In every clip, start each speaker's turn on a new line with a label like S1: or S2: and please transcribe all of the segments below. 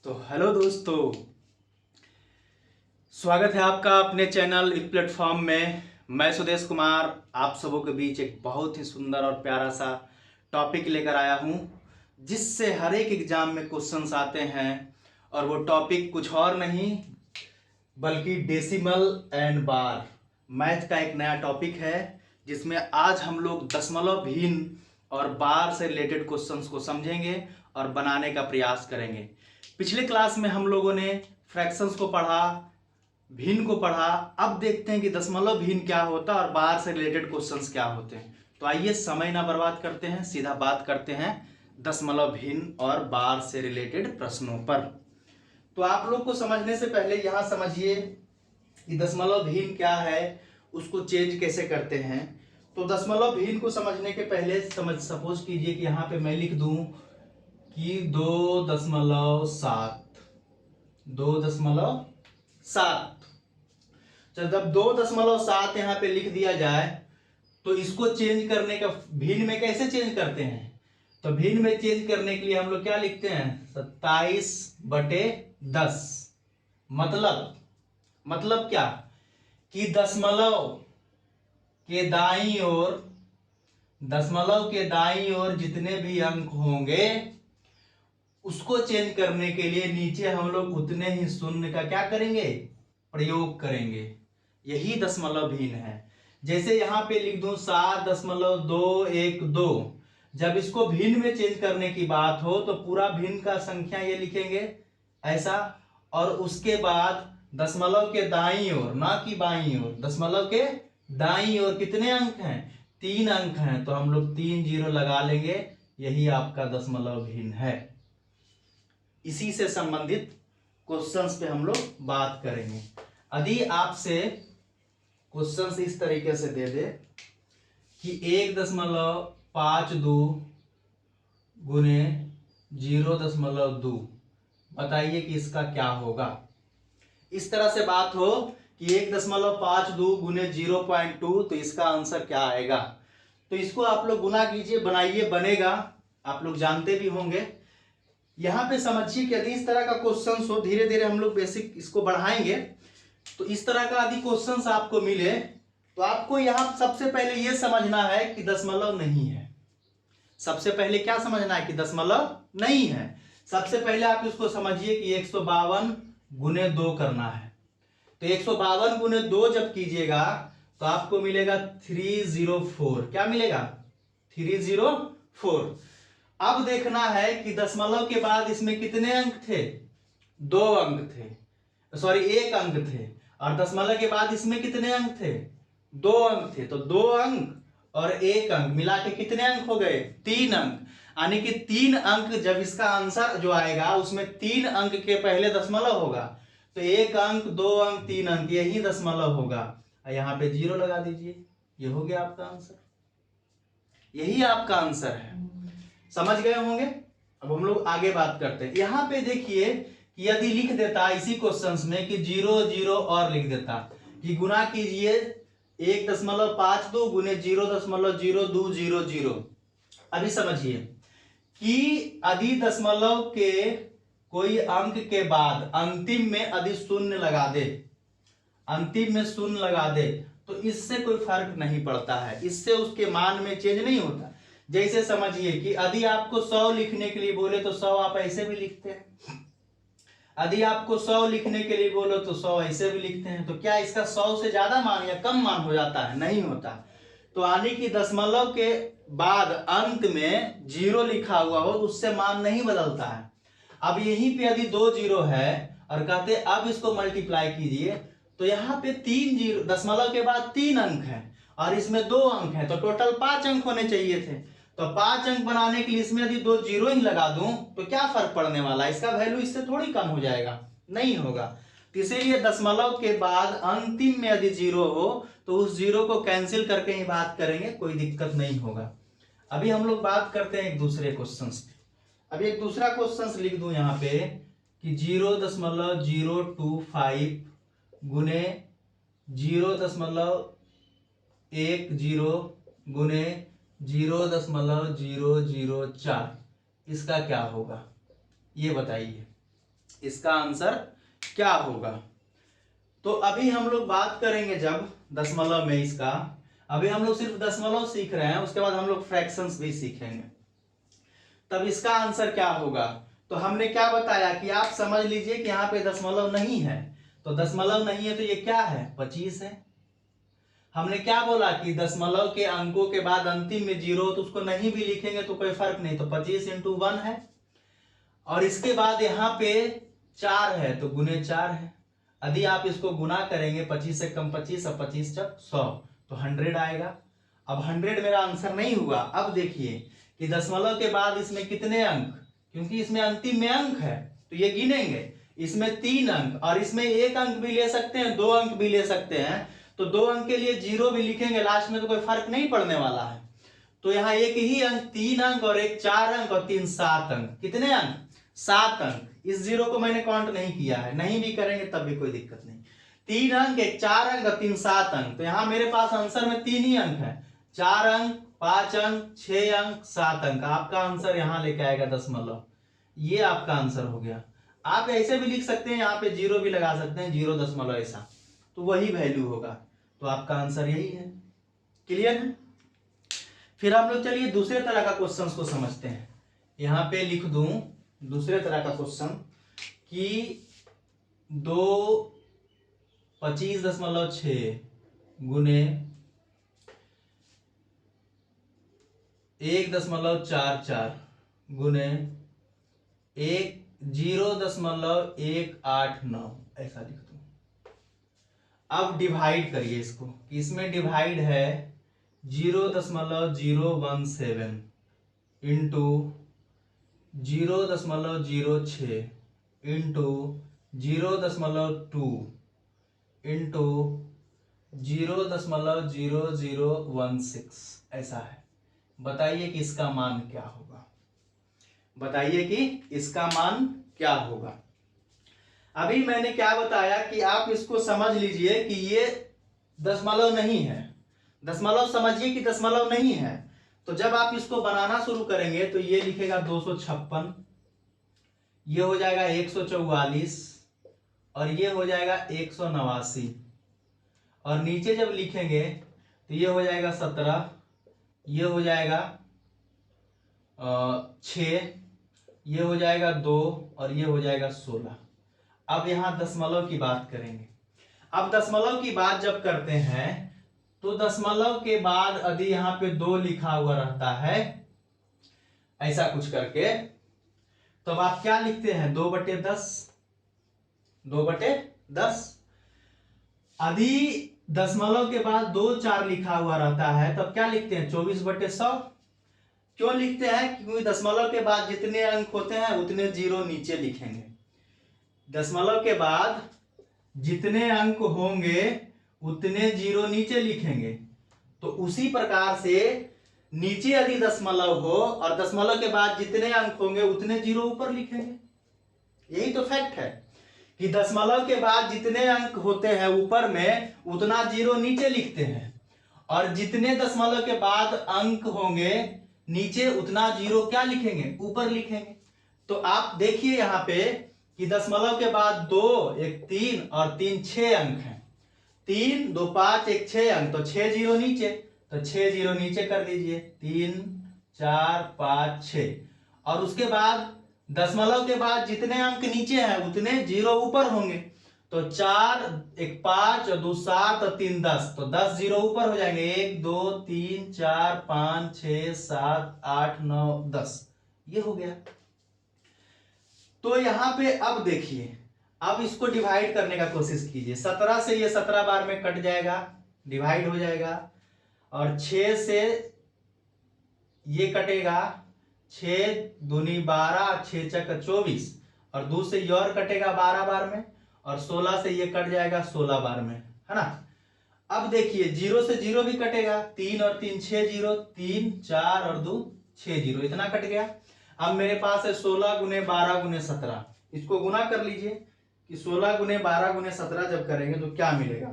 S1: तो हेलो दोस्तों, स्वागत है आपका अपने चैनल इस प्लेटफॉर्म में। मैं सुदेश कुमार आप सबों के बीच एक बहुत ही सुंदर और प्यारा सा टॉपिक लेकर आया हूं, जिससे हर एक एग्जाम में क्वेश्चंस आते हैं। और वो टॉपिक कुछ और नहीं बल्कि डेसिमल एंड बार मैथ का एक नया टॉपिक है, जिसमें आज हम लोग दशमलव भिन्न और बार से रिलेटेड क्वेश्चंस को समझेंगे और बनाने का प्रयास करेंगे। पिछले क्लास में हम लोगों ने फ्रैक्शंस को पढ़ा, भिन्न को पढ़ा। अब देखते हैं कि दशमलव भिन्न क्या होता है और बार से रिलेटेड क्वेश्चंस क्या होते हैं। तो आइए समय ना बर्बाद करते हैं, सीधा बात करते हैं दशमलव भिन्न और बार से रिलेटेड प्रश्नों पर। तो आप लोग को समझने से पहले यहाँ समझिए कि दशमलव भिन्न क्या है, उसको चेंज कैसे करते हैं। तो दशमलव भिन्न को समझने के पहले सपोज कीजिए कि यहाँ पे मैं लिख दूं कि 2.7 जब 2.7 यहाँ पे लिख दिया जाए तो इसको चेंज करने का भिन्न में कैसे चेंज करते हैं। तो भिन्न में चेंज करने के लिए हम लोग क्या लिखते हैं, 27/10। मतलब क्या कि दशमलव के दाईं ओर जितने भी अंक होंगे उसको चेंज करने के लिए नीचे हम लोग उतने ही शून्य का क्या करेंगे, प्रयोग करेंगे। यही दशमलव भिन्न है। जैसे यहाँ पे लिख दूं 7.212। जब इसको भिन्न में चेंज करने की बात हो तो पूरा भिन्न का संख्या ये लिखेंगे ऐसा, और उसके बाद दशमलव के दाईं ओर, ना कि बाईं ओर, दशमलव के दाईं ओर कितने अंक हैं, 3 अंक हैं, तो हम लोग 3 जीरो लगा लेंगे। यही आपका दशमलव भिन्न है। इसी से संबंधित क्वेश्चंस पे हम लोग बात करेंगे। यदि आपसे क्वेश्चंस इस तरीके से दे दे कि 1.52 गुने 0.2, बताइए कि इसका क्या होगा। इस तरह से बात हो कि 1.52 गुने 0.2, तो इसका आंसर क्या आएगा। तो इसको आप लोग गुना कीजिए, बनाइए, बनेगा, आप लोग जानते भी होंगे। यहाँ पे समझिए कि यदि इस तरह का क्वेश्चन हो, धीरे धीरे हम लोग बेसिक इसको बढ़ाएंगे, तो इस तरह का यदि क्वेश्चन आपको मिले तो आपको यहाँ सबसे पहले यह समझना है कि दशमलव नहीं है। सबसे पहले क्या समझना है कि दशमलव नहीं है। सबसे पहले आप इसको समझिए कि 152 गुने 2 करना है। तो 152 गुने 2 जब कीजिएगा तो आपको मिलेगा 304। क्या मिलेगा, 304। अब देखना है कि दशमलव के बाद इसमें कितने अंक थे, 2 अंक थे, सॉरी 1 अंक थे। और दशमलव के बाद इसमें कितने अंक थे, 2 अंक थे। तो 2 अंक और 1 अंक मिला के कितने अंक हो गए, 3 अंक। यानी कि 3 अंक, जब इसका आंसर जो आएगा उसमें 3 अंक के पहले दशमलव होगा, तो 1 अंक, 2 अंक, 3 अंक, यही दशमलव होगा। यहाँ पे 0 लगा दीजिए, ये हो गया आपका आंसर। यही आपका आंसर है। समझ गए होंगे। अब हम लोग आगे बात करते हैं। यहाँ पे देखिए कि यदि लिख देता इसी क्वेश्चंस में कि 0 0 और लिख देता कि गुना कीजिए 1.52 गुने 0.0200। अभी समझिए कि यदि दशमलव के कोई अंक के बाद अंतिम में यदि शून्य लगा दे, अंतिम में शून्य लगा दे, तो इससे कोई फर्क नहीं पड़ता है, इससे उसके मान में चेंज नहीं होता। जैसे समझिए कि यदि आपको 100 लिखने के लिए बोले तो 100 आप ऐसे भी लिखते हैं, यदि आपको 100 लिखने के लिए बोलो तो 100 ऐसे भी लिखते हैं। तो क्या इसका 100 से ज्यादा मान या कम मान हो जाता है, नहीं होता। तो यानी कि दशमलव के बाद अंत में 0 लिखा हुआ हो उससे मान नहीं बदलता है। अब यहीं पे यदि 2 0 है और कहते अब इसको मल्टीप्लाई कीजिए, तो यहाँ पे 3 0, दशमलव के बाद 3 अंक है और इसमें 2 अंक है, तो टोटल 5 अंक होने चाहिए थे। तो 5 अंक बनाने के लिए इसमें यदि 2 जीरो ही लगा दूं तो क्या फर्क पड़ने वाला है, इसका वैल्यू इससे थोड़ी कम हो जाएगा, नहीं होगा। तो इसीलिए दशमलव के बाद अंतिम में यदि 0 हो तो उस 0 को कैंसिल करके ही बात करेंगे, कोई दिक्कत नहीं होगा। अभी हम लोग बात करते हैं एक दूसरे क्वेश्चन पे। अभी एक दूसरा क्वेश्चन लिख दूं यहाँ पे कि 0.025 गुने 0.10 गुने 0.004, इसका क्या होगा ये बताइए। इसका आंसर क्या होगा। तो अभी हम लोग बात करेंगे जब दशमलव में इसका, अभी हम लोग सिर्फ दशमलव सीख रहे हैं, उसके बाद हम लोग फ्रैक्शंस भी सीखेंगे, तब इसका आंसर क्या होगा। तो हमने क्या बताया कि आप समझ लीजिए कि यहाँ पे दशमलव नहीं है, तो दशमलव नहीं है तो ये क्या है, 25 है। हमने क्या बोला कि दशमलव के अंकों के बाद अंतिम में जीरो, तो उसको नहीं भी लिखेंगे तो कोई फर्क नहीं, तो 25 इंटू 1 है। और इसके बाद यहाँ पे 4 है तो गुने 4 है। यदि आप इसको गुना करेंगे 25 से कम 25 और 25 जब 100 तो 100 आएगा। अब 100 मेरा आंसर नहीं हुआ। अब देखिए कि दशमलव के बाद इसमें कितने अंक, क्योंकि इसमें अंतिम में अंक है तो ये गिनेंगे, इसमें 3 अंक और इसमें 1 अंक भी ले सकते हैं, 2 अंक भी ले सकते हैं, तो 2 अंक के लिए 0 भी लिखेंगे लास्ट में तो कोई फर्क नहीं पड़ने वाला है। तो यहाँ एक ही अंक 3 अंक और एक 4 अंक और 3 7 अंक, कितने अंक, 7 अंक। इस 0 को मैंने काउंट नहीं किया है, नहीं भी करेंगे तब भी कोई दिक्कत नहीं। 3 अंक, एक 4 अंक और 3 7 अंक, तो यहाँ मेरे पास आंसर में 3 ही अंक है, 4 अंक, 5 अंक, 6 अंक, 7 अंक। आपका आंसर यहाँ लेके आएगा दशमलव, ये आपका आंसर हो गया। आप ऐसे भी लिख सकते हैं, यहाँ पे 0 भी लगा सकते हैं, 0 दशमलव ऐसा, तो वही वैल्यू होगा। तो आपका आंसर यही है। क्लियर है। फिर हम लोग चलिए दूसरे तरह का क्वेश्चन को समझते हैं। यहां पे लिख दूं दूसरे तरह का क्वेश्चन कि 25.6 गुने 1.44 गुने 0.189 ऐसा लिख दूं। अब डिवाइड करिए इसको, इसमें डिवाइड है 0.017 इंटू 0.06 इंटू 0.2 इंटू 0.0016 ऐसा है। बताइए कि इसका मान क्या होगा, बताइए कि इसका मान क्या होगा। अभी मैंने क्या बताया कि आप इसको समझ लीजिए कि ये दशमलव नहीं है, दशमलव समझिए कि दशमलव नहीं है। तो जब आप इसको बनाना शुरू करेंगे तो ये लिखेगा 256, ये हो जाएगा 144 और ये हो जाएगा 189, और नीचे जब लिखेंगे तो ये हो जाएगा 17, ये हो जाएगा 6, ये हो जाएगा 2 और ये हो जाएगा 16। अब यहां दशमलव की बात करेंगे। अब दशमलव की बात जब करते हैं तो दशमलव के बाद यदि यहां पे 2 लिखा हुआ रहता है ऐसा कुछ करके, तो अब आप क्या लिखते हैं, 2/10, 2/10। यदि दशमलव के बाद 2 4 लिखा हुआ रहता है तब क्या लिखते हैं, 24/100। क्यों लिखते हैं, क्योंकि दशमलव के बाद जितने अंक होते हैं उतने 0 नीचे लिखेंगे। दशमलव के बाद जितने अंक होंगे उतने 0 नीचे लिखेंगे। तो उसी प्रकार से नीचे यदि दशमलव हो और दशमलव के बाद जितने अंक होंगे उतने 0 ऊपर लिखेंगे। यही तो फैक्ट है कि दशमलव के बाद जितने अंक होते हैं ऊपर में उतना 0 नीचे लिखते हैं, और जितने दशमलव के बाद अंक होंगे नीचे उतना 0 क्या लिखेंगे, ऊपर लिखेंगे। तो आप देखिए यहाँ पे कि दशमलव के बाद 2 एक 3 और 3 6 अंक हैं, 3 2 5 एक 6 अंक, तो 6 0 नीचे, तो 6 0 नीचे कर लीजिए, 3 4 5 6। और उसके बाद दशमलव के बाद जितने अंक नीचे हैं उतने 0 ऊपर होंगे, तो 4 एक 5 और 2 7 और 3 10, तो 10 0 ऊपर हो जाएंगे, 1 2 3 4 5 6 7 8 9 10, ये हो गया। तो यहां पे अब देखिए, अब इसको डिवाइड करने का कोशिश कीजिए। 17 से ये 17 बार में कट जाएगा, डिवाइड हो जाएगा, और 6 से ये कटेगा, 6 दूनी 12, 6 चक 24, और 2 से ये और कटेगा 12 बार में, और 16 से ये कट जाएगा 16 बार में, है ना। अब देखिए 0 से 0 भी कटेगा, 3 और 3 6 0, 3 4 और 2 6 0, इतना कट गया। अब मेरे पास है 16 गुने 12 गुने 17, इसको गुना कर लीजिए कि 16 गुने 12 गुने 17 जब करेंगे तो क्या मिलेगा।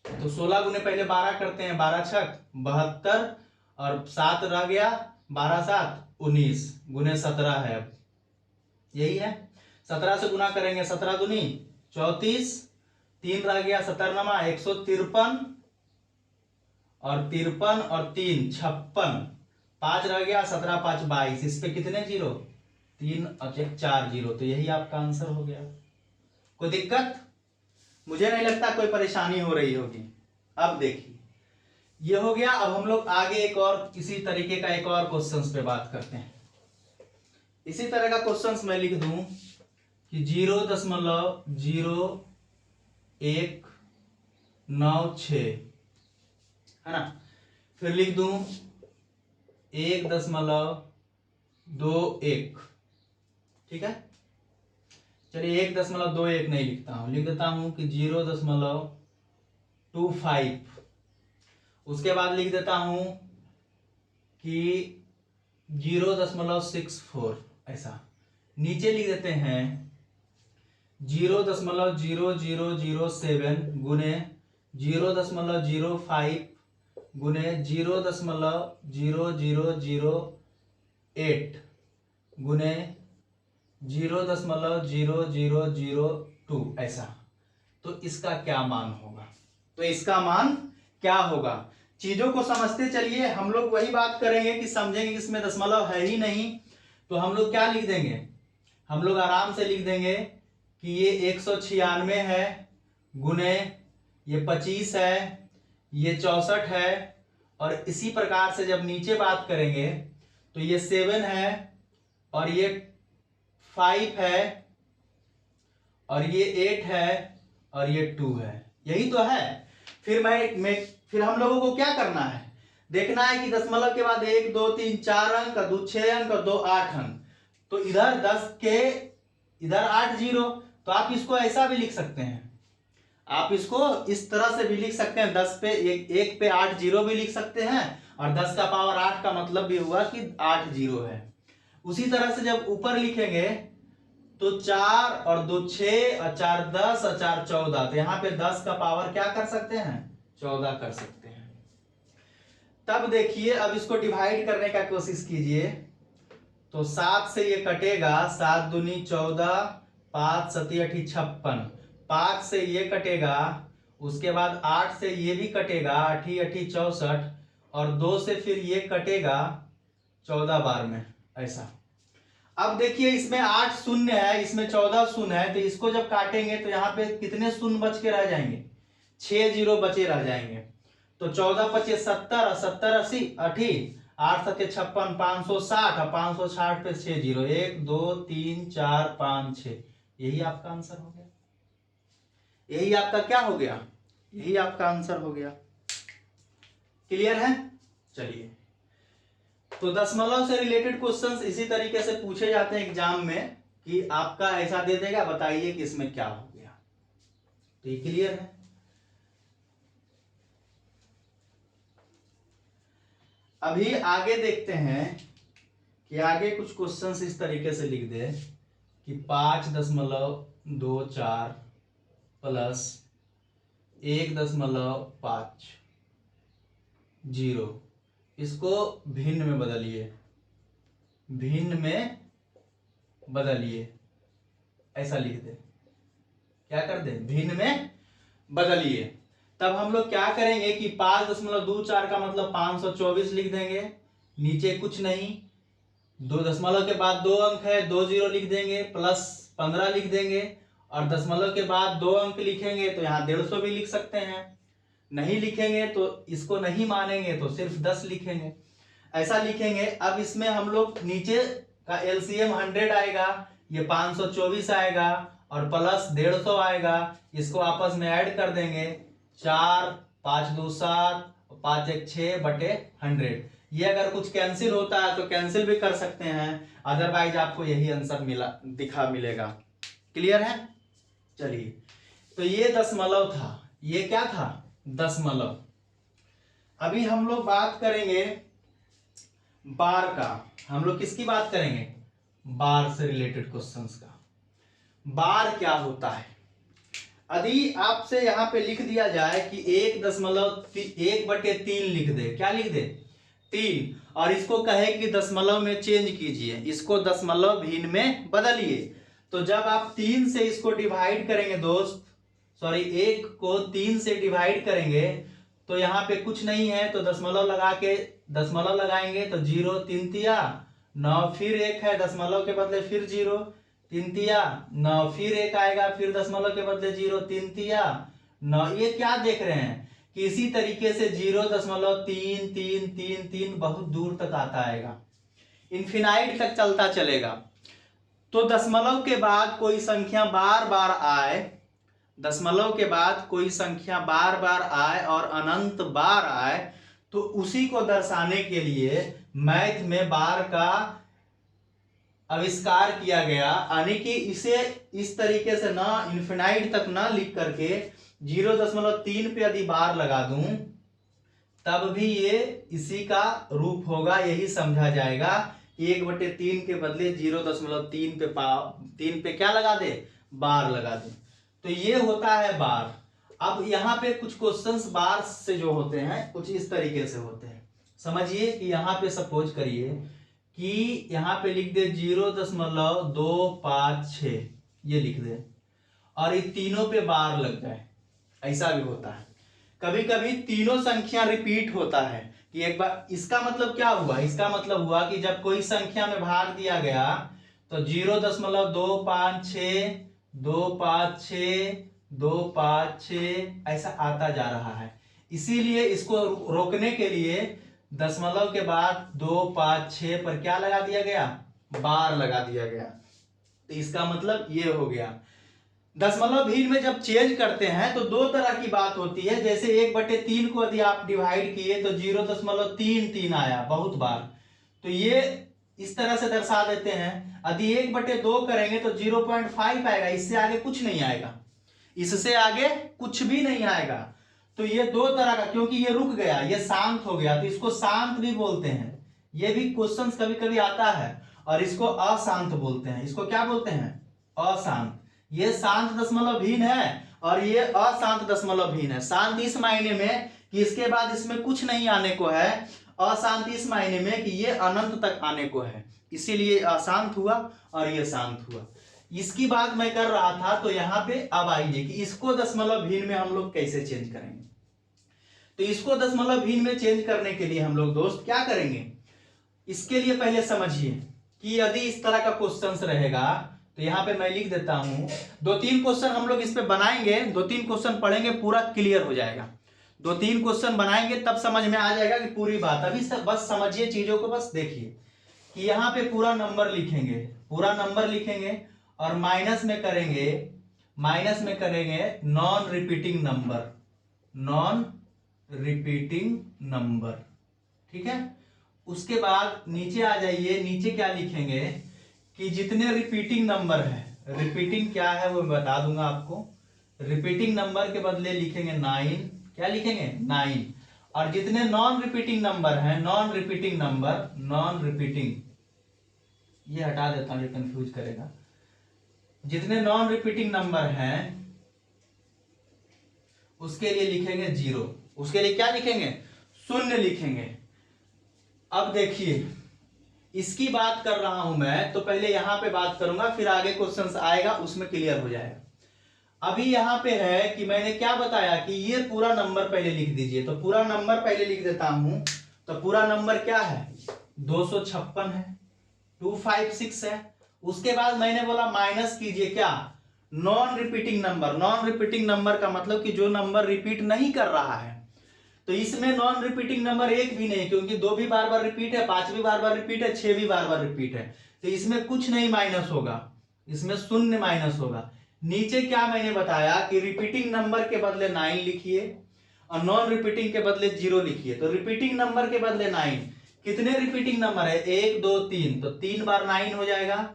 S1: तो 16 गुने पहले 12 करते हैं, 12 छक 72 और 7 रह गया, 12 7 19 गुने 17 है, अब यही है 17 से गुना करेंगे, 17 दूनी 34, 3 रह गया 17 153, और 53 और 3 56, 5 रह गया 17 5 22। इस पे कितने जीरो? 3 और 1 4 जीरो। तो यही आपका आंसर हो गया। कोई दिक्कत? मुझे नहीं लगता कोई परेशानी हो रही होगी। अब देखिए ये हो गया। अब हम लोग आगे एक और इसी तरीके का एक और क्वेश्चंस पे बात करते हैं। इसी तरह का क्वेश्चंस मैं लिख दूं कि 0.0196 है ना। फिर लिख दूं 1.21। ठीक है, चलिए 1.21 नहीं लिखता हूं, लिख देता हूं कि 0.25। उसके बाद लिख देता हूं कि 0.64। ऐसा नीचे लिख देते हैं 0.0007 गुने 0.05 गुने 0.0008 गुने 0.0002। ऐसा। तो इसका क्या मान होगा? तो इसका मान क्या होगा? चीजों को समझते चलिए। हम लोग वही बात करेंगे कि समझेंगे कि इसमें दशमलव है ही नहीं, तो हम लोग क्या लिख देंगे? हम लोग आराम से लिख देंगे कि ये 196 है गुने ये 25 है, ये 64 है, और इसी प्रकार से जब नीचे बात करेंगे तो ये 7 है और ये 5 है और ये 8 है और ये 2 है। यही तो है। फिर हम लोगों को क्या करना है? देखना है कि दशमलव के बाद 1 2 3 4 अंक, 2 6 अंक और 2 8 अंक। तो इधर 10 के इधर 8 जीरो। तो आप इसको ऐसा भी लिख सकते हैं, आप इसको इस तरह से भी लिख सकते हैं। 10 पे 1 पे 8 जीरो भी लिख सकते हैं, और 10 का पावर 8 का मतलब भी हुआ कि 8 जीरो है। उसी तरह से जब ऊपर लिखेंगे तो 4 और 2 6 और 4 10 और 4 14। तो यहाँ पे 10 का पावर क्या कर सकते हैं? 14 कर सकते हैं। तब देखिए अब इसको डिवाइड करने का कोशिश कीजिए। तो 7 से ये कटेगा, 7 दूनी 14, 5 7 8 56। 5 से ये कटेगा, उसके बाद 8 से ये भी कटेगा, 8 8 64, और 2 से फिर ये कटेगा 14 बार में। ऐसा। अब देखिए इसमें 8 शून्य है, इसमें 14 शून्य है, तो इसको जब काटेंगे तो यहाँ पे कितने शून्य बच के रह जाएंगे? 6 जीरो बचे रह जाएंगे। तो 14 पचे 70 और 70 80 80, 8 7 56, 560 और 560 पे 6 जीरो, 1 2 3 4 5 6। यही आपका आंसर हो गया। यही आपका क्या हो गया? यही आपका आंसर हो गया। क्लियर है? चलिए, तो दशमलव से रिलेटेड क्वेश्चंस इसी तरीके से पूछे जाते हैं एग्जाम में कि आपका ऐसा दे देगा, बताइए कि इसमें क्या हो गया। तो ये क्लियर है। अभी आगे देखते हैं कि आगे कुछ क्वेश्चंस इस तरीके से लिख दे कि 5.24 प्लस 1.50, इसको भिन्न में बदलिए, भिन्न में बदलिए। ऐसा लिख दे। क्या कर दे? भिन्न में बदलिए। तब हम लोग क्या करेंगे कि 5.24 का मतलब 524 लिख देंगे। नीचे कुछ नहीं, 2 दशमलव के बाद 2 अंक है, 2 जीरो लिख देंगे, प्लस 15 लिख देंगे, और दशमलव के बाद 2 अंक लिखेंगे तो यहाँ 150 भी लिख सकते हैं। नहीं लिखेंगे तो इसको नहीं मानेंगे तो सिर्फ 10 लिखेंगे। ऐसा लिखेंगे। अब इसमें हम लोग नीचे का एलसीएम 100 आएगा, ये 524 आएगा, और प्लस 150 आएगा। इसको आपस में ऐड कर देंगे, 4 5 2 7 5 1 6 बटे 100। ये अगर कुछ कैंसिल होता है तो कैंसिल भी कर सकते हैं, अदरवाइज आपको यही आंसर मिलेगा। क्लियर है? चलिए, तो ये दशमलव था। ये क्या था? दशमलव। अभी हम लोग बात करेंगे बार का। हम लोग किसकी बात करेंगे? बार से रिलेटेड क्वेश्चंस का। बार क्या होता है? यदि आपसे यहां पे लिख दिया जाए कि 1.3 लिख दे, क्या लिख दे? 3, और इसको कहे कि दशमलव में चेंज कीजिए, इसको दशमलव भिन्न में बदलिए, तो जब आप 3 से इसको डिवाइड करेंगे दोस्त, सॉरी 1 को 3 से डिवाइड करेंगे तो यहाँ पे कुछ नहीं है, तो दशमलव लगा के दशमलव लगाएंगे तो 0 3 तिया 9, फिर 1 है दशमलव के बदले फिर 0 3 तिया 9, फिर 1 आएगा, फिर दशमलव के बदले 0 3 तिया 9। ये क्या देख रहे हैं कि इसी तरीके से 0.33333 बहुत दूर तक आता आएगा, इनफिनाइट तक चलता चलेगा। तो दशमलव के बाद कोई संख्या बार बार आए, दशमलव के बाद कोई संख्या बार बार आए और अनंत बार आए, तो उसी को दर्शाने के लिए मैथ में बार का आविष्कार किया गया, यानी कि इसे इस तरीके से ना इनफिनाइट तक ना लिख करके 0.3 पे यदि बार लगा दूं तब भी ये इसी का रूप होगा, यही समझा जाएगा। 1/3 के बदले 0.3 पे 3 पे क्या लगा दे, बार लगा दे, तो ये होता है बार। अब यहाँ पे कुछ क्वेश्चंस बार से जो होते हैं कुछ इस तरीके से होते हैं। समझिए कि यहाँ पे सपोज करिए कि यहाँ पे लिख दे 0.256 ये लिख दे और ये तीनों पे बार लग जाए, ऐसा भी होता है। कभी कभी तीनों संख्या रिपीट होता है कि एक बार, इसका मतलब क्या हुआ, इसका मतलब हुआ कि जब कोई संख्या में भाग दिया गया तो 0.256 256 256 ऐसा आता जा रहा है। इसीलिए इसको रोकने के लिए दशमलव के बाद 256 पर क्या लगा दिया गया, बार लगा दिया गया। तो इसका मतलब ये हो गया। दशमलव भिन्न में जब चेंज करते हैं तो दो तरह की बात होती है, जैसे 1/3 को यदि आप डिवाइड किए तो 0.33 आया बहुत बार, तो ये इस तरह से दर्शा देते हैं। यदि 1/2 करेंगे तो 0.5 आएगा, इससे आगे कुछ नहीं आएगा, इससे आगे कुछ भी नहीं आएगा। तो ये दो तरह का, क्योंकि ये रुक गया, ये शांत हो गया, तो इसको शांत भी बोलते हैं। ये भी क्वेश्चन कभी कभी आता है, और इसको अशांत बोलते हैं। इसको क्या बोलते हैं, अशांत। ये शांत दशमलव भिन्न है और ये अशांत दशमलव भिन्न है। शांत इस मायने में कि इसके बाद इसमें कुछ नहीं आने को है, अशांत इस मायने में कि ये अनंत तक आने को है, इसीलिए अशांत हुआ और ये शांत हुआ। इसकी बात मैं कर रहा था। तो यहाँ पे अब आइए कि इसको दशमलव भिन्न में हम लोग कैसे चेंज करेंगे। तो इसको दशमलव भिन्न में चेंज करने के लिए हम लोग दोस्त क्या करेंगे, इसके लिए पहले समझिए कि यदि इस तरह का क्वेश्चन रहेगा तो यहाँ पे मैं लिख देता हूं। 2-3 क्वेश्चन हम लोग इस पे बनाएंगे, 2-3 क्वेश्चन पढ़ेंगे, पूरा क्लियर हो जाएगा। 2-3 क्वेश्चन बनाएंगे तब समझ में आ जाएगा कि पूरी बात। अभी बस समझिए चीजों को, बस देखिए कि यहाँ पे पूरा नंबर लिखेंगे, पूरा नंबर लिखेंगे और माइनस में करेंगे non repeating number, non repeating number, ठीक है। उसके बाद नीचे आ जाइए, नीचे क्या लिखेंगे कि जितने रिपीटिंग नंबर है, रिपीटिंग क्या है वो मैं बता दूंगा आपको। रिपीटिंग नंबर के बदले लिखेंगे 9, क्या लिखेंगे 9। और जितने नॉन रिपीटिंग नंबर हैं, non repeating number, non repeating, ये हटा देता हूं, ये कंफ्यूज करेगा। जितने नॉन रिपीटिंग नंबर हैं उसके लिए लिखेंगे 0, उसके लिए क्या लिखेंगे, 0 लिखेंगे। अब देखिए इसकी बात कर रहा हूं मैं, तो पहले यहां पे बात करूंगा, फिर आगे क्वेश्चंस आएगा उसमें क्लियर हो जाएगा। अभी यहां पे है कि मैंने क्या बताया कि ये पूरा नंबर पहले लिख दीजिए। तो पूरा नंबर पहले लिख देता हूं। तो पूरा नंबर क्या है, 256 है, 256 है। उसके बाद मैंने बोला माइनस कीजिए क्या, non repeating number. Non repeating number का मतलब कि जो नंबर रिपीट नहीं कर रहा है। तो इसमें नॉन रिपीटिंग नंबर 1 भी नहीं, क्योंकि 2 भी बार बार रिपीट है, 5 भी बार बार रिपीट है, 6 भी बार बार रिपीट है। तो इसमें कुछ नहीं माइनस होगा, इसमें 0 माइनस होगा। नीचे क्या मैंने बताया कि रिपीटिंग नंबर के बदले 9 लिखिए और नॉन रिपीटिंग के बदले 0 लिखिए। तो रिपीटिंग नंबर के बदले 9, कितने रिपीटिंग नंबर है, 1 2 3, तो 3 बार 9 हो जाएगा।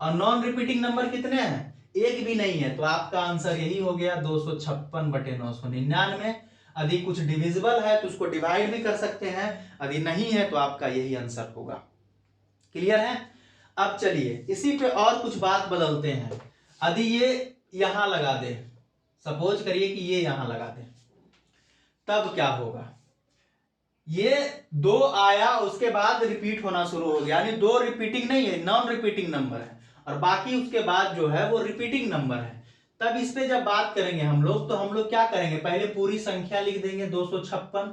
S1: और नॉन रिपीटिंग नंबर कितने हैं, 1 भी नहीं है। तो आपका आंसर यही हो गया 256/999। यदि कुछ डिविजिबल है तो उसको डिवाइड भी कर सकते हैं, यदि नहीं है तो आपका यही आंसर होगा। क्लियर है। अब चलिए इसी पे और कुछ बात बदलते हैं। यदि ये यहां लगा दे, सपोज करिए कि ये यहां लगा दे, तब क्या होगा, ये 2 आया उसके बाद रिपीट होना शुरू हो गया, यानी 2 रिपीटिंग नहीं है, नॉन रिपीटिंग नंबर है। और बाकी उसके बाद जो है वो रिपीटिंग नंबर है। तब इस पे जब बात करेंगे हम लोग, तो हम लोग क्या करेंगे, पहले पूरी संख्या लिख देंगे 256,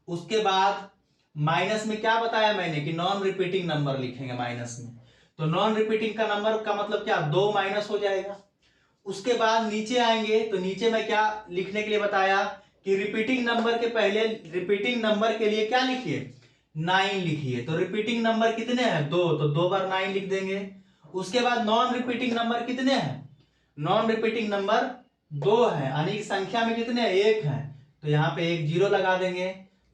S1: उसके बाद माइनस में क्या बताया मैंने कि नॉन रिपीटिंग नंबर लिखेंगे माइनस में। तो नॉन रिपीटिंग का नंबर का मतलब क्या, 2 माइनस हो जाएगा। उसके बाद नीचे आएंगे तो नीचे में क्या लिखने के लिए बताया कि रिपीटिंग नंबर के पहले, रिपीटिंग नंबर के लिए क्या लिखिए, 9 लिखिए। तो रिपीटिंग नंबर कितने हैं, 2, तो 2 बार 9 लिख देंगे। उसके बाद नॉन रिपीटिंग नंबर कितने हैं, नॉन रिपीटिंग नंबर 2 है, यानी संख्या में कितने 1 है, तो यहाँ पे 1 0 लगा देंगे।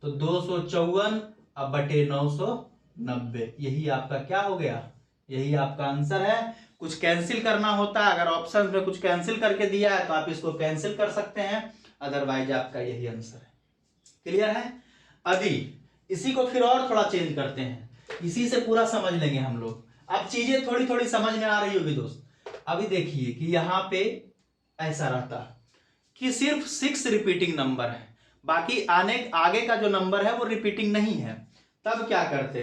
S1: तो 254 अब बटे 990, यही आपका क्या हो गया, यही आपका आंसर है। कुछ कैंसिल करना होता है, अगर ऑप्शन में कुछ कैंसिल करके दिया है तो आप इसको कैंसिल कर सकते हैं, अदरवाइज आपका यही आंसर है। क्लियर है। अभी इसी को फिर और थोड़ा चेंज करते हैं, इसी से पूरा समझ लेंगे हम लोग। अब चीजें थोड़ी थोड़ी समझ में आ रही होगी दोस्त। अभी देखिए कि यहाँ पे ऐसा रहता कि सिर्फ 6 रिपीटिंग नंबर है, बाकी आगे का जो नंबर है वो रिपीटिंग नहीं है। तब क्या करते,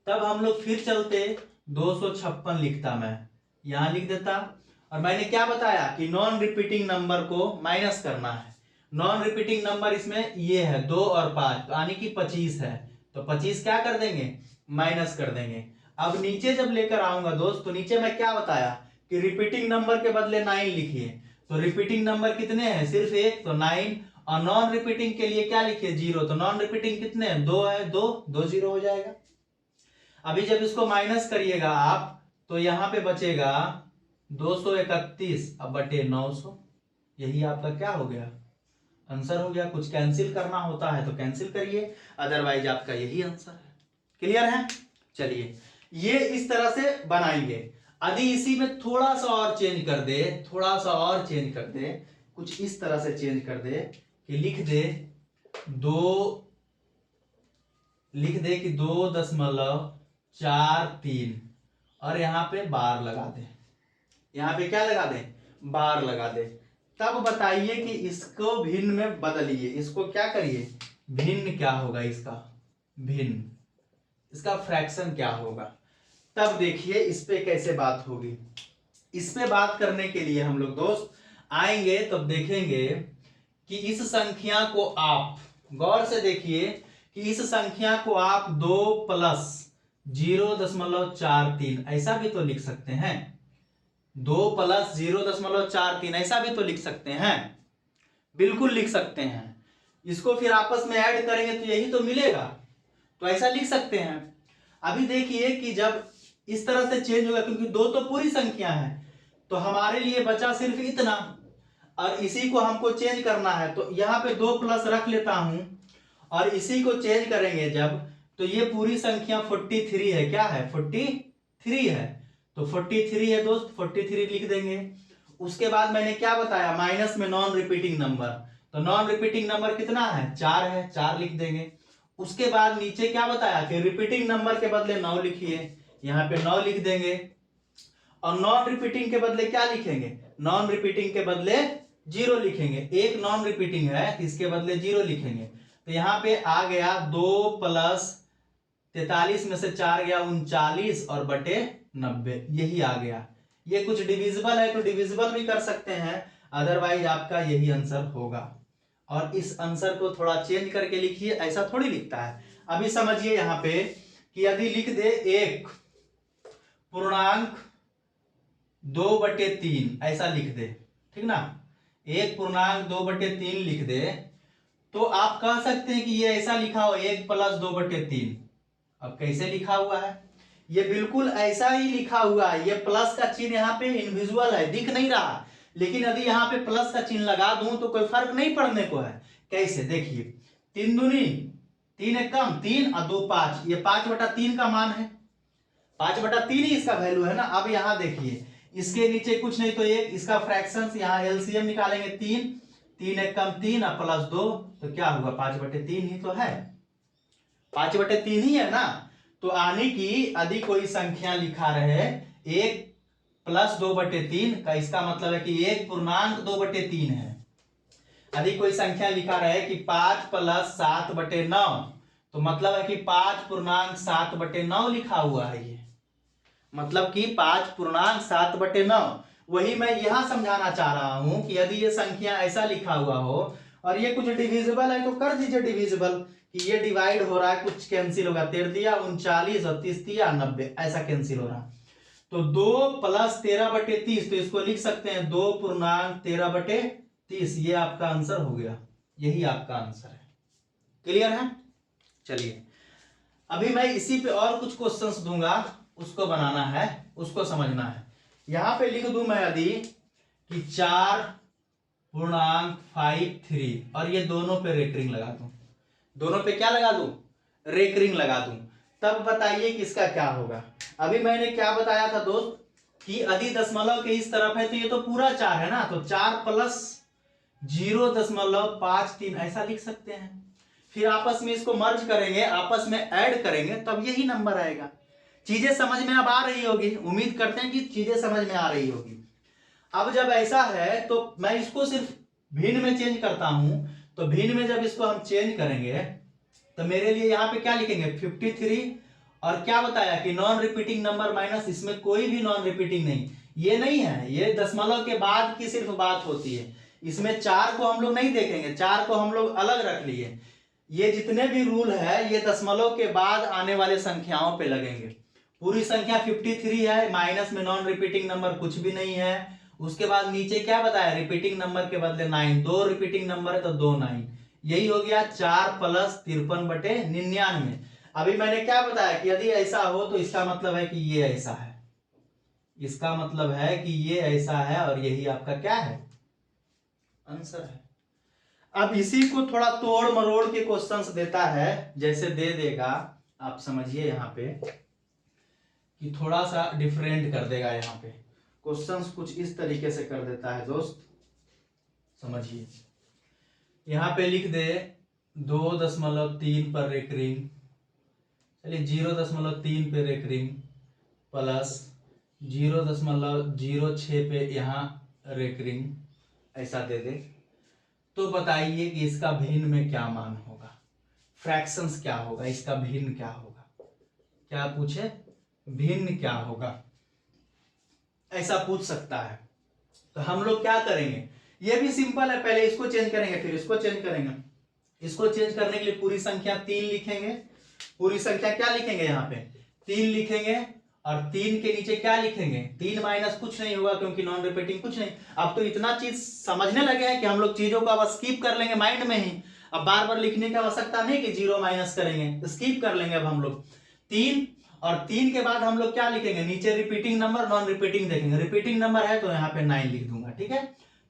S1: तब हम लोग फिर चलते, 256 लिखता मैं, यहां लिख देता। और मैंने क्या बताया कि नॉन रिपीटिंग नंबर को माइनस करना है। नॉन रिपीटिंग नंबर इसमें ये है 2 और 5, यानी कि 25 है। तो 25 क्या कर देंगे, माइनस कर देंगे। अब नीचे जब लेकर आऊंगा दोस्त, तो नीचे मैं क्या बताया कि रिपीटिंग नंबर के बदले 9 लिखिए। तो रिपीटिंग नंबर कितने हैं, सिर्फ 1, तो 9। और नॉन रिपीटिंग के लिए क्या लिखिए, 0। तो नॉन रिपीटिंग कितने हैं, 2 है, 2 2 0 हो जाएगा। अभी जब इसको माइनस करिएगा आप, तो यहां पे बचेगा 231 अब बटे 900, यही आपका क्या हो गया, आंसर हो गया। कुछ कैंसिल करना होता है तो कैंसिल करिए, अदरवाइज आपका यही आंसर है। क्लियर है। चलिए ये इस तरह से बनाएंगे। यदि इसी में थोड़ा सा और चेंज कर दे, थोड़ा सा और चेंज कर दे, कुछ इस तरह से चेंज कर दे कि लिख दे 2.43 और यहाँ पे बार लगा दे, यहाँ पे क्या लगा दे, बार लगा दे। तब बताइए कि इसको भिन्न में बदलिए, इसको क्या करिए, भिन्न क्या होगा इसका, भिन्न, इसका फ्रैक्शन क्या होगा। तब देखिए इस पे कैसे बात होगी। इस पे बात करने के लिए हम लोग दोस्त आएंगे, तब देखेंगे कि इस संख्या को आप गौर से देखिए कि इस संख्या को आप 2 + 0.43 ऐसा भी तो लिख सकते हैं, 2 + 0.43 ऐसा भी तो लिख सकते हैं, बिल्कुल लिख सकते हैं। इसको फिर आपस में ऐड करेंगे तो यही तो मिलेगा, तो ऐसा लिख सकते हैं। अभी देखिए कि जब इस तरह से चेंज होगा, क्योंकि 2 तो पूरी संख्या है, तो हमारे लिए बचा सिर्फ इतना, और इसी को हमको चेंज करना है। तो यहाँ पे 2 प्लस रख लेता हूं, और इसी को चेंज करेंगे जब, तो ये पूरी संख्या 43 है, क्या है 43 है, तो 43 है दोस्त, 43 लिख देंगे। उसके बाद मैंने क्या बताया, माइनस में नॉन रिपीटिंग नंबर, तो नॉन रिपीटिंग नंबर कितना है, 4 है, 4 लिख देंगे। उसके बाद नीचे क्या बताया कि रिपीटिंग नंबर के बदले 9 लिखिए, यहाँ पे 9 लिख देंगे। और नॉन रिपीटिंग के बदले क्या लिखेंगे, नॉन रिपीटिंग के बदले 0 लिखेंगे, एक नॉन रिपीटिंग है इसके बदले 0 लिखेंगे। तो यहाँ पे आ गया 2 + 43 में से 4 गया 39 और बटे 90, यही आ गया। ये कुछ डिविजिबल है तो डिविजिबल भी कर सकते हैं, अदरवाइज आपका यही आंसर होगा। और इस आंसर को थोड़ा चेंज करके लिखिए, ऐसा थोड़ी लिखता है। अभी समझिए यहाँ पे कि यदि लिख दे 1.2/3 ऐसा लिख दे, ठीक ना, 1.2/3 लिख दे, तो आप कह सकते हैं कि ये ऐसा लिखा हो 1 + 2/3। अब कैसे लिखा हुआ है, ये बिल्कुल ऐसा ही लिखा हुआ है। ये प्लस का चिन्ह यहाँ पे इनविजुअल है, दिख नहीं रहा, लेकिन यदि यहाँ पे प्लस का चिन्ह लगा दूं तो कोई फर्क नहीं पड़ने को है। कैसे, देखिए 3 दूनी 3 एक कम 3 और 2 5, ये 5/3 का मान है, 5/3 ही इसका वैल्यू है ना। अब यहाँ देखिए इसके नीचे कुछ नहीं तो एक, इसका फ्रैक्शन यहाँ एलसीएम निकालेंगे 3 एक कम 3 और +2, तो क्या होगा 5/3 ही तो है, 5/3 ही है ना। तो आने की यदि कोई संख्या लिखा रहे 1 + 2/3 का, इसका मतलब है कि 1.2/3 है। यदि कोई संख्या लिखा रहे कि 5 + 7/9, तो मतलब है कि 5.7/9 लिखा हुआ है ये। मतलब कि 5.7/9। वही मैं यहाँ समझाना चाह रहा हूं कि यदि ये संख्या ऐसा लिखा हुआ हो और ये कुछ डिविजिबल है तो कर दीजिए डिविजिबल, कि ये डिवाइड हो रहा है, कुछ कैंसिल होगा, 13 39 और 30 90, ऐसा कैंसिल हो रहा है। तो 2 + 13/30, तो इसको लिख सकते हैं 2.13/30। ये आपका आंसर हो गया, यही आपका आंसर है। क्लियर है? चलिए अभी मैं इसी पे और कुछ क्वेश्चंस दूंगा, उसको बनाना है, उसको समझना है। यहां पे लिख दूं मैं यदि कि 4.53 और ये दोनों पे रेकरिंग लगा दूं, दोनों पे क्या लगा दूं? रेकरिंग लगा दूं, तब बताइए कि इसका क्या होगा। अभी मैंने क्या बताया था दोस्त कि यदि दशमलव के इस तरफ है तो ये तो पूरा 4 है ना, तो 4 + 0.53 ऐसा लिख सकते हैं। फिर आपस में इसको मर्ज करेंगे, आपस में ऐड करेंगे, तब यही नंबर आएगा। चीजें समझ में अब आ रही होगी, उम्मीद करते हैं कि चीजें समझ में आ रही होगी। अब जब ऐसा है तो मैं इसको सिर्फ भिन्न में चेंज करता हूं, तो भिन्न में जब इसको हम चेंज करेंगे तो मेरे लिए यहाँ पे क्या लिखेंगे 53, और क्या बताया कि नॉन रिपीटिंग नंबर माइनस, इसमें कोई भी नॉन रिपीटिंग नहीं, ये नहीं है, ये दशमलव के बाद की सिर्फ बात होती है। इसमें 4 को हम लोग नहीं देखेंगे, 4 को हम लोग अलग रख लिए। ये जितने भी रूल है ये दशमलव के बाद आने वाले संख्याओं पे लगेंगे। पूरी संख्या 53 है, माइनस में नॉन रिपीटिंग नंबर कुछ भी नहीं है। उसके बाद नीचे क्या बताया, रिपीटिंग नंबर के बदले 9, 2 रिपीटिंग नंबर है तो 2 9, यही हो गया 4 + 53/99। अभी मैंने क्या बताया कि यदि ऐसा हो तो इसका मतलब है कि ये ऐसा है, इसका मतलब है कि ये ऐसा है, और यही आपका क्या है, आंसर है। अब इसी को थोड़ा तोड़ मरोड़ के क्वेश्चंस देता है, जैसे दे देगा, आप समझिए यहाँ पे कि थोड़ा सा डिफरेंट कर देगा। यहाँ पे क्वेश्चंस कुछ इस तरीके से कर देता है दोस्त, समझिए। यहाँ पे लिख दे 2.3 पर रेकरिंग, चलिए 0.3 पे रेकरिंग, प्लस 0.06 पे यहाँ रेकरिंग, ऐसा दे दे, तो बताइए कि इसका भिन्न में क्या मान होगा, फ्रैक्शंस क्या होगा, इसका भिन्न क्या होगा। क्या पूछे, भिन्न क्या होगा, ऐसा पूछ सकता है। तो हम लोग क्या करेंगे, ये भी सिंपल है, पहले इसको चेंज करेंगे फिर इसको चेंज करेंगे। इसको चेंज करने के लिए पूरी संख्या 3 लिखेंगे, पूरी संख्या क्या लिखेंगे, यहाँ पे 3 लिखेंगे, और 3 के नीचे क्या लिखेंगे, 3 माइनस कुछ नहीं होगा क्योंकि नॉन रिपीटिंग कुछ नहीं। अब तो इतना चीज समझने लगे हैं कि हम लोग चीजों को अब स्किप कर लेंगे माइंड में ही, अब बार बार लिखने की आवश्यकता नहीं कि 0 माइनस करेंगे, स्किप कर लेंगे अब हम लोग 3, और 3 के बाद हम लोग क्या लिखेंगे, नीचे रिपीटिंग नंबर नॉन रिपीटिंग देखेंगे, रिपीटिंग नंबर है तो यहाँ पे 9 लिख दूंगा, ठीक है।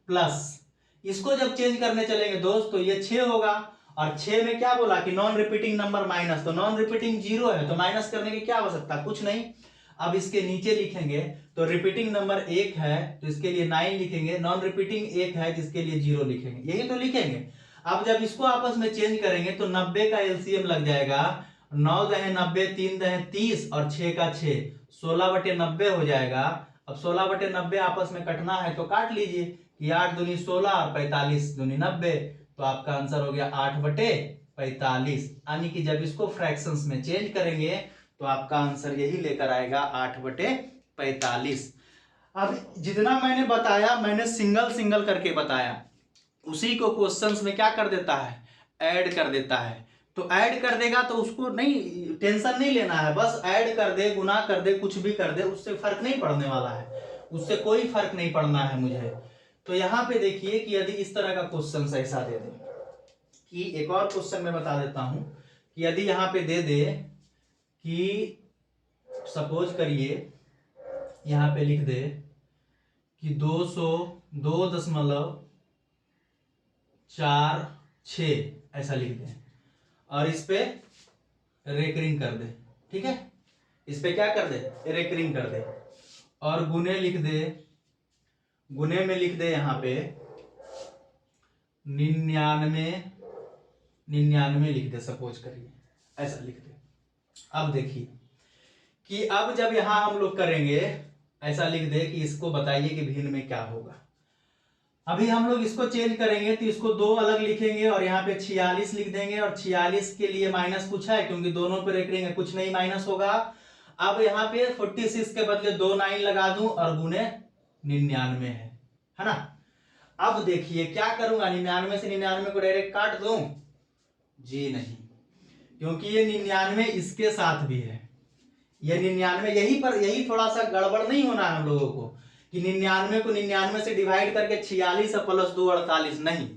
S1: प्लस इसको जब चेंज करने चलेंगे दोस्त तो ये 6 होगा, और 6 में क्या बोला कि नॉन रिपीटिंग नंबर माइनस, तो नॉन रिपीटिंग 0 है तो माइनस करने की क्या आवश्यकता, कुछ नहीं। अब इसके नीचे लिखेंगे तो रिपीटिंग नंबर 1 है तो इसके लिए 9 लिखेंगे, नॉन रिपीटिंग 1 है जिसके लिए 0 लिखेंगे, यही तो लिखेंगे। अब जब इसको आपस में चेंज करेंगे तो 90 का एलसीएम लग जाएगा, 9 दहे 90, 3 दहे 30 और 6 का 6, 16/90 हो जाएगा। अब 16/90 आपस में कटना है तो काट लीजिए कि 8 दूनी 16 और 45 दूनी 90, तो आपका आंसर हो गया 8/45। यानी कि जब इसको फ्रैक्शंस में चेंज करेंगे तो आपका आंसर यही लेकर आएगा 8/45। अब जितना मैंने बताया मैंने सिंगल सिंगल करके बताया, उसी को क्वेश्चंस में क्या कर देता है, ऐड कर देता है। तो ऐड कर देगा तो उसको नहीं टेंशन नहीं लेना है, बस ऐड कर दे, गुना कर दे, कुछ भी कर दे, उससे फर्क नहीं पड़ने वाला है, उससे कोई फर्क नहीं पड़ना है मुझे। तो यहाँ पे देखिए कि यदि इस तरह का क्वेश्चन ऐसा दे दे कि, एक और क्वेश्चन मैं बता देता हूं कि यदि यहाँ पे दे दे कि सपोज करिए यहाँ पे लिख दे कि 202.46 ऐसा लिख दे, और इस पे रेकरिंग कर दे, ठीक है, इस पे क्या कर दे, रेकरिंग कर दे, और गुने लिख दे, गुने में लिख दे यहाँ पे 99 लिख दे, सपोज करिए ऐसा लिख दे। अब देखिए कि अब जब यहां हम लोग करेंगे ऐसा लिख दे कि इसको बताइए कि भिन्न में क्या होगा। अभी हम लोग इसको चेंज करेंगे तो इसको 2 अलग लिखेंगे और यहाँ पे 46 लिख देंगे, और 46 के लिए माइनस पूछा है क्योंकि दोनों पे रेकरिंग है, कुछ नहीं माइनस होगा। अब यहाँ पे 46 के बदले 2 9 लगा दूं और गुने 99 है ना। अब देखिए क्या करूंगा, 99 से 99 को डायरेक्ट काट दूं? जी नहीं, क्योंकि ये 99 इसके साथ भी है। ये 99 यही थोड़ा सा गड़बड़ नहीं होना है हम लोगों को कि 99 को 99 से डिवाइड करके 46 प्लस 2 48, नहीं,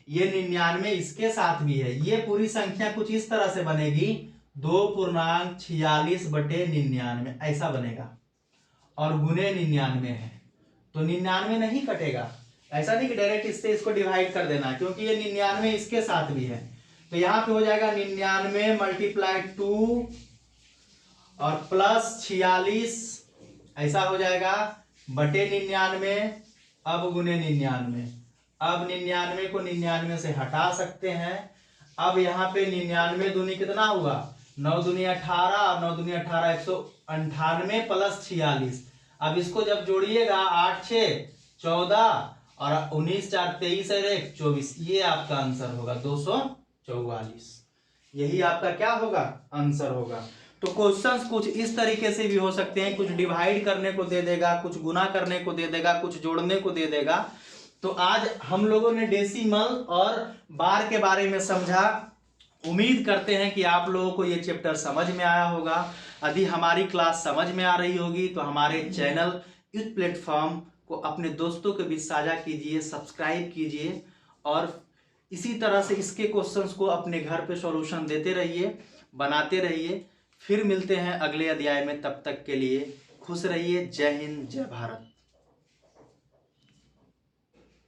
S1: ये 99 इसके साथ भी है। ये पूरी संख्या कुछ इस तरह से बनेगी 2.46/99 ऐसा बनेगा और गुने 99 है, तो 99 नहीं कटेगा। ऐसा नहीं कि डायरेक्ट इससे इसको डिवाइड कर देना, क्योंकि ये 99 इसके साथ भी है। तो यहाँ पे हो जाएगा 99 × 2 और प्लस 46 ऐसा हो जाएगा बटे 99 अब गुने 99। अब 99 को 99 से हटा सकते हैं। अब यहाँ पे 99 दूनी कितना हुआ, 9 दूनी 18 और 9 दूनी 18 198 प्लस 46। अब इसको जब जोड़िएगा 8 6 14 और 19 4 23 और 1 24, ये आपका आंसर होगा 244। यही आपका क्या होगा, आंसर होगा। तो क्वेश्चंस कुछ इस तरीके से भी हो सकते हैं, कुछ डिवाइड करने को दे देगा, कुछ गुना करने को दे देगा, कुछ जोड़ने को दे देगा। तो आज हम लोगों ने डेसिमल और बार के बारे में समझा। उम्मीद करते हैं कि आप लोगों को ये चैप्टर समझ में आया होगा। यदि हमारी क्लास समझ में आ रही होगी तो हमारे चैनल यूथ प्लेटफॉर्म को अपने दोस्तों के बीच साझा कीजिए, सब्सक्राइब कीजिए और इसी तरह से इसके क्वेश्चंस को अपने घर पे सॉल्यूशन देते रहिए, बनाते रहिए। फिर मिलते हैं अगले अध्याय में, तब तक के लिए खुश रहिए। जय हिंद, जय भारत।